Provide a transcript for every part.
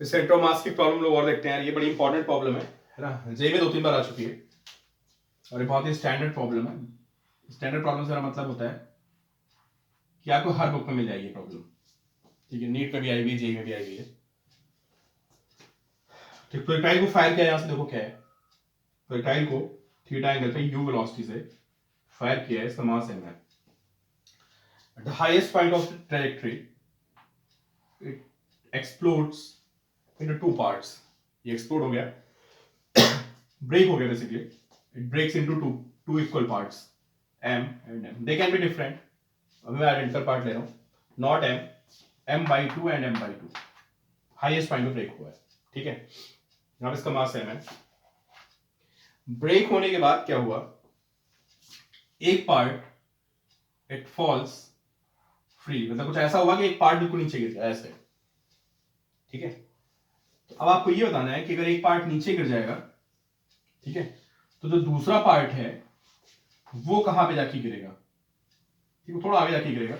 Centre of mass की problem लोग और देखते हैं, ये बड़ी इंपॉर्टेंट प्रॉब्लम है ना, जेई में 2-3 बार आ चुकी है और ये बहुत ही स्टैंडर्ड प्रॉब्लम है। स्टैंडर्ड प्रॉब्लम से मतलब होता है कि आपको हर बुक में मिल जाएगी प्रॉब्लम, ठीक है, नीट में भी आई हुई, जेई में भी आई हुई है। ठीक, प्रोजेक्टाइल को फायर किया, यहां से देखो क्या है, प्रोजेक्टाइल को थीटा एंगल पे यू वेलोसिटी से फायर किया है, इसका मास m है। At the highest point of the trajectory, it explodes into two parts. ये explode हो गया, break हो गया basically. It breaks into two equal parts, m and m. They can be different. अभी मैं identical part ले रहा हूँ. Not m, m/2 and m/2. Highest point पे break हुआ है, ठीक है. यहाँ पे इसका मास m है. ब्रेक होने के बाद क्या हुआ, एक पार्ट इट फॉल्स फ्री, मतलब कुछ ऐसा हुआ कि एक पार्ट बिल्कुल नीचे गिर गया ऐसे, ठीक है। तो अब आपको ये बताना है कि अगर एक पार्ट नीचे गिर जाएगा, ठीक है, तो जो दूसरा पार्ट है वो कहां पे जाके गिरेगा, ठीक है, थोड़ा आगे जाके गिरेगा,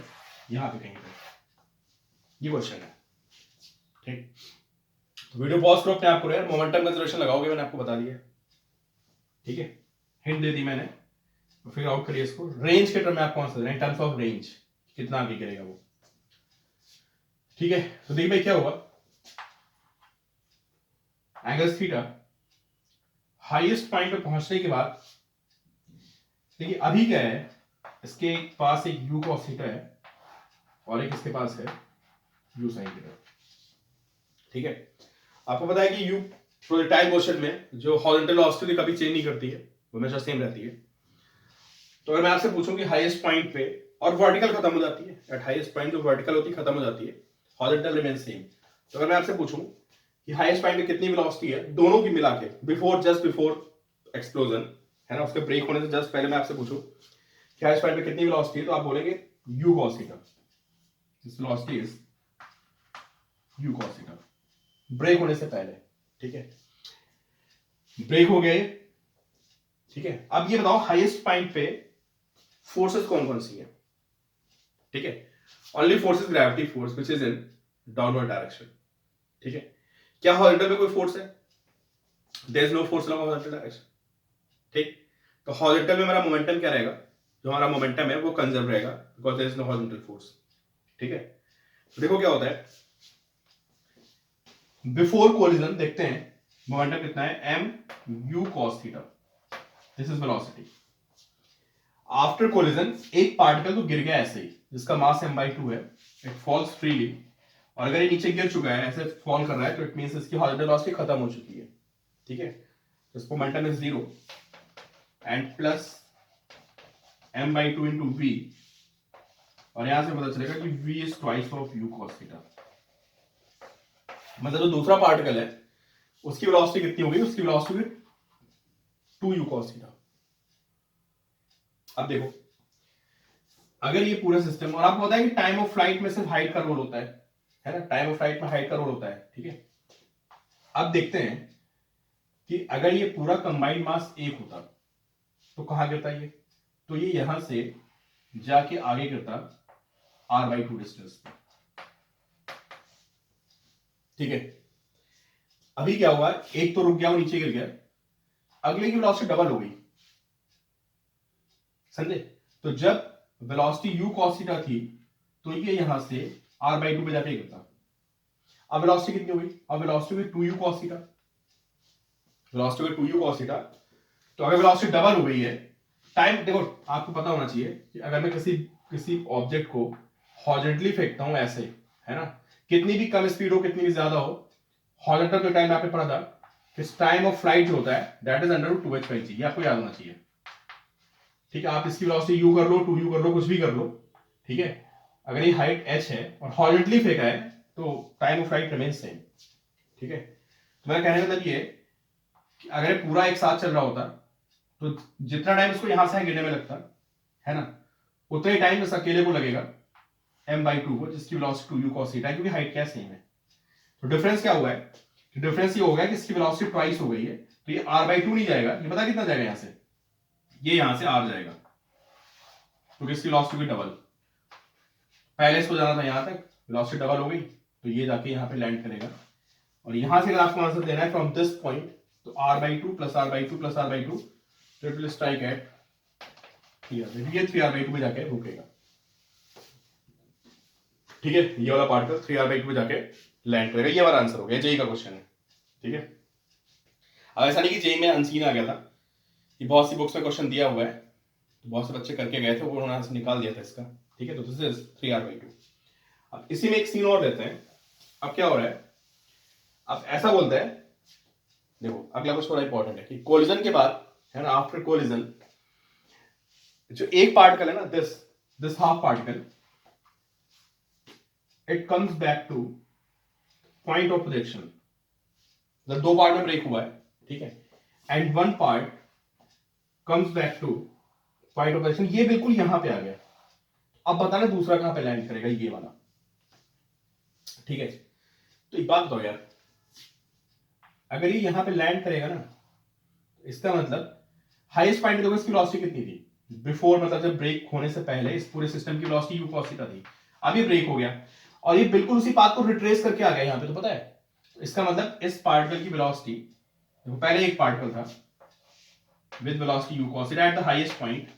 यहां पे कहीं पे, ये क्वेश्चन है, ठीक। तो वीडियो पॉज करो, अपने आप को यार मोमेंटम कंजर्वेशन लगाओगे, मैंने आपको बता दिया, ठीक है, हिंट दे दी मैंने, फिगर आउट करिए इसको। रेंज के टर्म में आप कौन सा, इन टर्म्स ऑफ रेंज कितना आगे गिरेगा वो, ठीक है। तो देखिए भाई क्या हुआ, एंगल थीटा हाईएस्ट पॉइंट पे पहुंचने के बाद, देखिए अभी क्या है, इसके पास एक u cos थीटा है और एक इसके पास है u sin थीटा, ठीक है। आपको पता है कि u प्रोजेक्टाइल मोशन में जो हॉरिजॉन्टल वेलोसिटी कभी चेंज नहीं करती है, वो हमेशा सेम रहती है। तो अगर मैं आपसे पूछूं कि हाईएस्ट पॉइंट पे, और वर्टिकल खत्म हो जाती है, एट हाईएस्ट पॉइंट जो वर्टिकल होती है खत्म हो जाती है, हॉरिजॉन्टल रिमेन सेम। तो अगर मैं आपसे पूछूं कि हाईएस्ट पॉइंट पे कितनी वेलोसिटी है दोनों की मिला के, बिफोर, जस्ट बिफोर एक्सप्लोजन, है ना, उसके ब्रेक होने से जस्ट पहले मैं आपसे पूछूं कि हाईएस्ट पॉइंट पे कितनी वेलोसिटी है, तो आप बोलेंगे u cos theta, this velocity is u cos theta, break होने से पहले, ठीक है। ब्रेक हो गए, ठीक है। अब ये बताओ हाईएस्ट पॉइंट पे फोर्सेस कौन कौन सी है, ठीक है। Only force is gravity force which is in downward direction, ठीक है। क्या हॉरिजॉन्टल पे कोई फोर्स है, there is no force along horizontal direction, ठीक। तो हॉरिजॉन्टल में हमारा मोमेंटम क्या रहेगा, जो हमारा मोमेंटम है वो कंजर्व रहेगा, because there is no horizontal force, ठीक है। तो देखो क्या होता है, बिफोर कोलिजन देखते हैं मोमेंटम कितना है, m u cos theta, this is velocity. After collision एक पार्टिकल तो गिर गया ऐसे ही, जिसका मास m/2 है, इट फॉल्स फ्रीली, और अगर ये नीचे गिर चुका है, ऐसे फॉल कर रहा है, तो इट मींस इसकी हॉरिजॉन्टल वेलोसिटी खत्म हो चुकी है, ठीक है। तो इसको momentum is 0 and plus m/2 into v, और यहां से पता चलेगा कि v is twice of u cos theta, मतलब जो दूसरा पार्टिकल है उसकी वेलोसिटी कितनी होगी, उसकी वेलोसिटी 2u cos थीटा। अब देखो, अगर ये पूरा सिस्टम, और आपको पता है कि टाइम ऑफ फ्लाइट में सिर्फ हाइट का रोल होता है ना, टाइम ऑफ फ्लाइट में हाइट का रोल होता है, ठीक है। अब देखते हैं कि अगर ये पूरा कंबाइंड मास 1 होता तो कहां गिरता ये, तो ये यहां से जाके आगे गिरता r/2 डिस्टेंस पे, ठीक है। अभी क्या हुआ, एक तो रुक गया, वो नीचे गिर गया, अगले की वेलोसिटी डबल हो गई, समझे। तो जब वेलोसिटी u cos थीटा थी तो ये यहां से r/2 पे जाके गिरता। अब वेलोसिटी कितनी हो गई, अब वेलोसिटी हुई 2u cos थीटा, वेलोसिटी हुई 2u cos थीटा। तो अगर वेलोसिटी डबल हो गई है, टाइम देखो आपको पता होना चाहिए कि अगर मैं किसी ऑब्जेक्ट को हॉरिजॉन्टली फेंकता हूं ऐसे, है ना, कितनी भी कम स्पीड हो, कितनी भी ज्यादा हो, हॉरिजॉन्टल का टाइम आपने पढ़ा था कि टाइम ऑफ फ्लाइट जो होता है दैट इज √2h/g, ये आपको याद होना चाहिए, ठीक है। आप इसकी वेलोसिटी u कर लो, 2u कर लो, कुछ भी कर लो, ठीक है। अगर ये हाइट h है और हॉरिजॉन्टली फेंका है तो time of flight remains same, ठीक है। तो मेरा कहने का मतलब ये कि अगर पूरा एक साथ चल रहा होता तो जितना टाइम इसको यहां से गिरने में लगता है ना, उतना ही टाइम इस अकेले को लगेगा m/2 को, जिसकी वेलोसिटी 2u cos थीटा है, क्योंकि हाइट क्या सेम है। तो डिफरेंस क्या हुआ है, डिफरेंस ये हो गया कि इसकी वेलोसिटी ट्वाइस हो गई है, तो ये r/2 नहीं जाएगा, ये पता कितना जाएगा यहां से, ये यहां से r जाएगा, क्योंकि इसकी वेलोसिटी की डबल, पहले इसको जाना था यहां तक, वेलोसिटी डबल हो गई, तो ये जाके यहां पे लैंड करेगा और यहां से अगर आपको आंसर देना है फ्रॉम दिस पॉइंट, तो r/2 plus r/2 plus r/2, तो it will strike eight 3r/2, ये 3r/2 पे जाके रुकेगा। ठीक है, ये वाला पार्टिकल 3r/2 पे जाके लैंड करेगा। ये वाला आंसर हो गया, जेई का क्वेश्चन है। ठीक है, अब ऐसा नहीं कि जेई में अनसीन आ गया था, ये बहुत सी बुक्स में क्वेश्चन दिया हुआ है, तो बहुत से बच्चे करके गए थे, वो उन्होंने आंसर निकाल दिया था इसका। ठीक है, तो दिस इज 3r/2। अब इसी में एक सीन और लेते हैं। अब क्या हो रहा है, अब ऐसा बोलते हैं, देखो अगला कुछ थोड़ा इंपॉर्टेंट है कि कोलिजन के बाद, है ना, आफ्टर कोलिजन जो एक पार्टिकल है ना, this half particle, it comes back two point of projection. मतलब दो पार्ट में ब्रेक हुआ है, ठीक है, and one part comes back two point of projection. ये बिल्कुल यहां पे आ गया। अब बताना दूसरा कहां पे लैंड करेगा, ये वाला। ठीक है, तो एक बात बताओ यार, अगर ये यहां पे लैंड करेगा ना, इसका मतलब हाईएस्ट पॉइंट देखो, इसकी वेलोसिटी कितनी थी बिफोर, मतलब जब ब्रेक होने से पहले इस पूरे सिस्टम की वेलोसिटी u cos थीटा थी। अब ये ब्रेक हो गया और ये बिल्कुल उसी पाथ को रिट्रेस करके आ गया यहां पे, तो पता है इसका मतलब इस पार्टिकल की वेलोसिटी, देखो पहले एक पार्टिकल था with velocity u cos theta at the highest point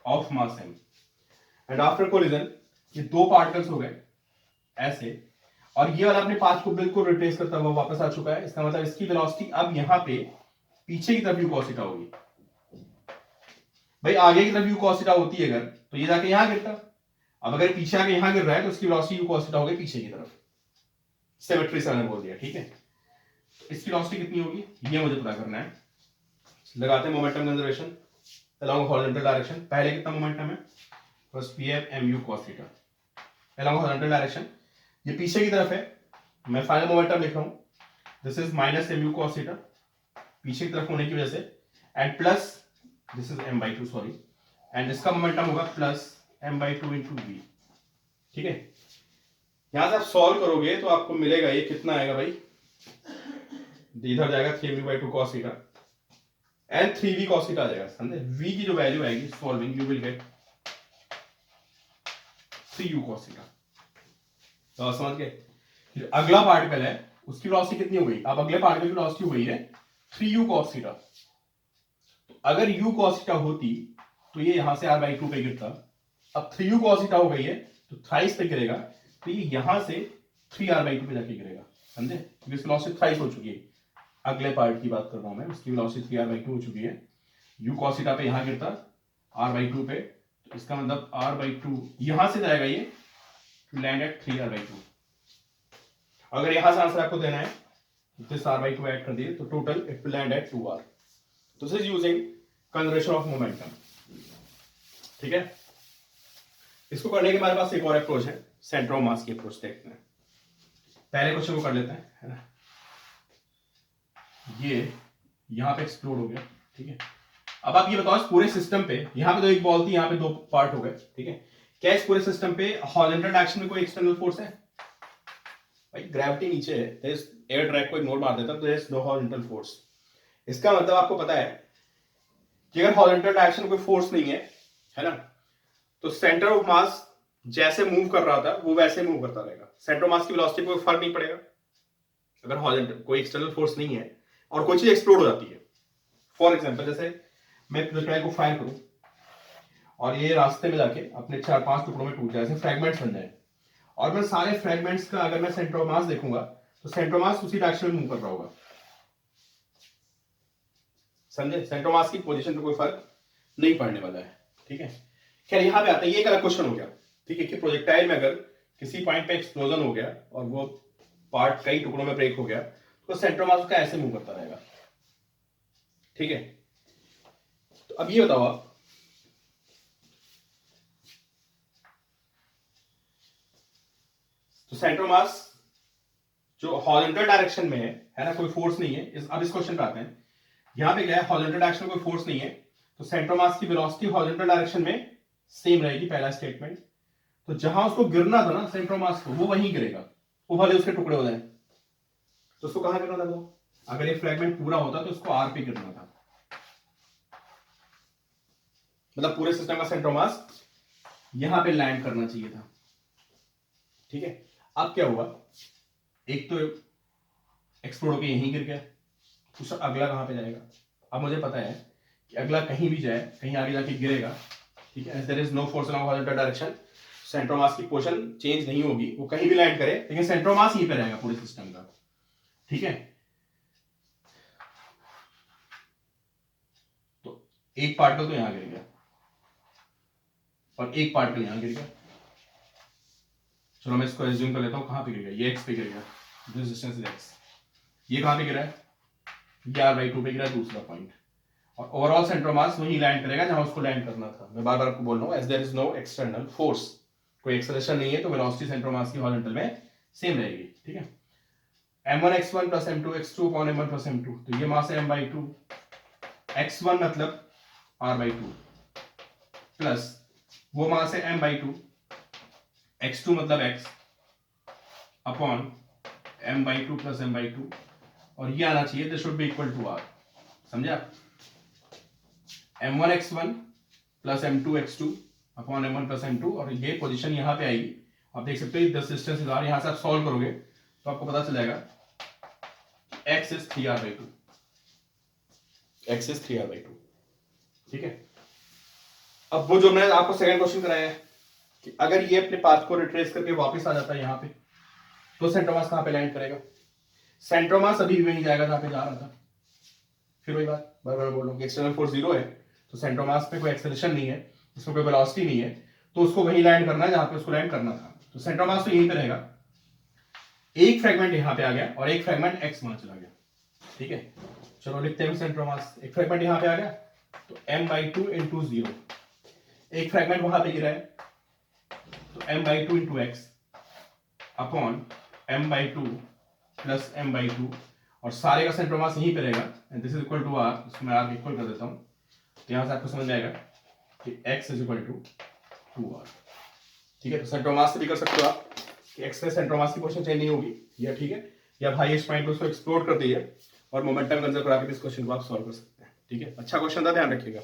of mass m, and after collision ये दो पार्टिकल्स हो गए ऐसे, और ये वाला अपने पाथ को बिल्कुल रिट्रेस करता हुआ वापस आ चुका है। इसका मतलब इसकी वेलोसिटी अब यहां पे पीछे की तरफ u cos थीटा होगी। भाई आगे की तरफ u cos थीटा होती है अगर, तो ये जाके यहां गिरता। अब अगर पीछे आके यहां गिर रहा है तो इसकी वेलोसिटी u cos थीटा होगी पीछे की तरफ। सिमेट्री से मैंने बोल दिया। ठीक है, तो इसकी वेलोसिटी कितनी होगी ये मुझे पता करना है। लगाते हैं momentum conservation along horizontal direction. पहले कितना मोमेंटम है, बस pf mu cos theta along horizontal direction, ये पीछे की तरफ है। मैं फाइनल मोमेंटम लिख रहा हूं, this is minus mu cos theta पीछे की तरफ होने की वजह से, and plus this is m/2 sorry, and इसका मोमेंटम होगा प्लस m/2 इंटू v। ठीक है, यहां से आप सॉल्व करोगे तो आपको मिलेगा, ये कितना आएगा भाई, इधर जाएगा 3mu/2 cos theta and 3v cos theta आ जाएगा। समझे, v की जो वैल्यू आएगी solving, you will get 3u cos theta. तो समझ गए, अगला पार्टिकल है उसकी वेलोसिटी कितनी हो गई, अब अगले पार्टिकल की वेलोसिटी हो गई है 3u cos थीटा। तो अगर u cos थीटा होती तो ये यहां से r/2 पे गिरता। अब 3u cos थीटा हो गई है तो थ्राइस पे गिरेगा, तो ये यहां से 3r/2 पे जाके गिरेगा। समझे, क्योंकि इसकी वेलोसिटी थ्राइस हो चुकी है। अगले पार्ट की बात कर रहा हूं मैं, उसकी वेलोसिटी 3r/2 हो चुकी है। u cos थीटा पे यहां गिरता r/2 पे, तो इसका मतलब r/2 यहां से जाएगा ये टू लैंड एट 3r/2। अगर यहां से आंसर आपको देना है, दिस r/2 ऐड कर दिए तो total it will land at 2r। This is using conservation of momentum. ठीक है, इसको करने के हमारे पास एक और अप्रोच है, सेंटर ऑफ मास की अप्रोच देखते हैं। पहले क्वेश्चन को कर लेते हैं, है ना। ये यहां पे एक्सप्लोड हो गया। ठीक है, अब आप ये बताओ इस पूरे सिस्टम पे, यहां पे तो एक बॉल थी, यहां पे दो पार्ट हो गए। ठीक है, क्या इस पूरे सिस्टम पे हॉरिजॉन्टल डायरेक्शन में कोई एक्सटर्नल फोर्स है? भाई ग्रेविटी नीचे है, एयर ड्रैग को इग्नोर मार देता, तो there is no horizontal force. इसका मतलब आपको पता है कि अगर हॉरिजॉन्टल डायरेक्शन में कोई फोर्स नहीं है ना, तो सेंटर ऑफ मास जैसे मूव कर रहा था वो वैसे मूव करता रहेगा। सेंटर ऑफ मास की वेलोसिटी पे कोई फर्क नहीं पड़ेगा अगर हॉरिजॉन्टल कोई एक्सटर्नल फोर्स नहीं है और कोई चीज एक्सप्लोड हो जाती है। फॉर एग्जांपल जैसे मैं प्रोजेक्टाइल को फायर करूं और ये रास्ते में जाके अपने 4-5 टुकड़ों में टूट जाए, ऐसे फ्रैगमेंट्स बन जाए, और मैं सारे फ्रैगमेंट्स का अगर मैं सेंटर ऑफ मास देखूंगा तो सेंटर ऑफ मास उसी डायरेक्शन में मूव कर रहा होगा। समझे, सेंटर ऑफ मास की पोजीशन पे कोई फर्क नहीं पड़ने वाला है। ठीक है, खैर यहां पे आता है, ये एक अलग क्वेश्चन हो गया। ठीक है, कि प्रोजेक्टाइल में अगर किसी पॉइंट पे एक्सप्लोजन हो गया और वो पार्ट कई टुकड़ों में ब्रेक हो गया तो सेंटर ऑफ मास उसका ऐसे मूव करता रहेगा। ठीक है, तो अब ये बताओ आप, तो सेंटर ऑफ मास जो हॉरिजॉन्टल डायरेक्शन में है ना, कोई फोर्स नहीं है। अब इस क्वेश्चन पे आते हैं, यहां पे क्या है, हॉरिजॉन्टल डायरेक्शन में कोई फोर्स नहीं है, तो सेंटर ऑफ मास की वेलोसिटी हॉरिजॉन्टल डायरेक्शन में सेम रहेगी, पहला स्टेटमेंट। तो जहां उसको गिरना था ना सेंटर ऑफ मास को, वो वहीं गिरेगा, वो भले उसके टुकड़े हो जाए। तो उसको कहां गिरना था वो, अगर ये फ्रैगमेंट पूरा होता तो उसको आर पे गिरना था। मतलब पूरे सिस्टम का सेंटर ऑफ मास यहां पे लैंड करना चाहिए था। ठीक है, अब क्या हुआ, एक तो एक्सप्लोड होकर यहीं गिर गया, उसका अगला कहाँ पे जाएगा? अब मुझे पता है कि अगला कहीं भी जाए, कहीं आगे जाके गिरेगा, ठीक है, there is no force in horizontal direction, centre of mass की पोजीशन चेंज नहीं होगी, वो कहीं भी लैंड करे लेकिन सेंटर ऑफ मास यहीं पे रहेगा पूरे सिस्टम का, ठीक है। तो एक पार्टिकल तो यहां गिर गया और एक पार्टिकल यहां गिर गया, चलो मैं इसको एज्यूम कर लेता हूं कहां पे गिर गया, ये x पे गिर गया, दिस डिस्टेंस इज x, ये कहां पे गिरा है, ये r/2 पे गिरा है, दूसरा पॉइंट, और ओवरऑल सेंटर ऑफ मास वहीं लैंड करेगा जहां उसको लैंड करना था। मैं बार बार आपको बोल रहा हूं, as there is no external force, कोई एक्सेलरेशन नहीं है, तो वेलोसिटी सेंटर ऑफ मास की हॉरिजॉन्टल में सेम रहेगी, ठीक है। m1x1 plus m2x2 upon m1 plus m2, तो ये मास है m/2, x1 मतलब r/2 प्लस वो मास है m/2, x2 मतलब x upon m/2 plus m/2, और ये आना चाहिए this should be equal to r, समझे आप? m1x1 plus m2x2 upon m1 plus m2, और ये पोजीशन यहां पे आएगी, आप देख सकते हो दिस डिस्टेंस इज r, यहां से आप सॉल्व करोगे तो आपको पता चल जाएगा x is 3r/2, x is 3r/2, ठीक है। अब वो जो मैंने आपको सेकंड क्वेश्चन कराया है कि अगर ये अपने पाथ को रिट्रेस करके वापस आ जाता है यहाँ पे, तो सेंटर मास कहाँ पे लैंड करेगा? सेंटर मास अभी भी वहीं जाएगा जहाँ पे जा रहा था, फिर वही बात बार बार बोल रहा हूँ कि एक्सटर्नल फोर्स 0 है, तो सेंटर मास पे कोई एक्सेलरेशन नहीं है, इसमें कोई वेलोसिटी नहीं है, तो उसको वहीं लैंड करना है जहाँ पे उसको लैंड करना था, तो सेंटर मास तो यहीं पे रहेगा, एक फ्रेगमेंट यहाँ पे आ गया और एक फ्रेगमेंट x वहां चला गया, ठीक है। चलो लिखते हैं सेंटर मास, एक फ्रेगमेंट यहाँ पे आ गया तो m/2 इंटू 0, एक फ्रेगमेंट वहां पे गिरा है तो m/2 into x upon m/2 plus m/2, और सारे का सेंटर मास यहीं पे रहेगा, and this is equal to r, इसको मैं r इक्वल कर देता हूं, तो यहां से आपको समझ में आएगा कि x is equal to 2r, ठीक है। तो सेंटर मास से भी कर सकते हो आप कि x में सेंटर मास की पोजीशन चेंज नहीं होगी, या ठीक है, या हाईएस्ट पॉइंट को उसको एक्सप्लोर कर दीजिए और मोमेंटम कंजर्व करा के इस क्वेश्चन को आप सॉल्व कर सकते हैं, ठीक है। अच्छा क्वेश्चन था, ध्यान रखिएगा।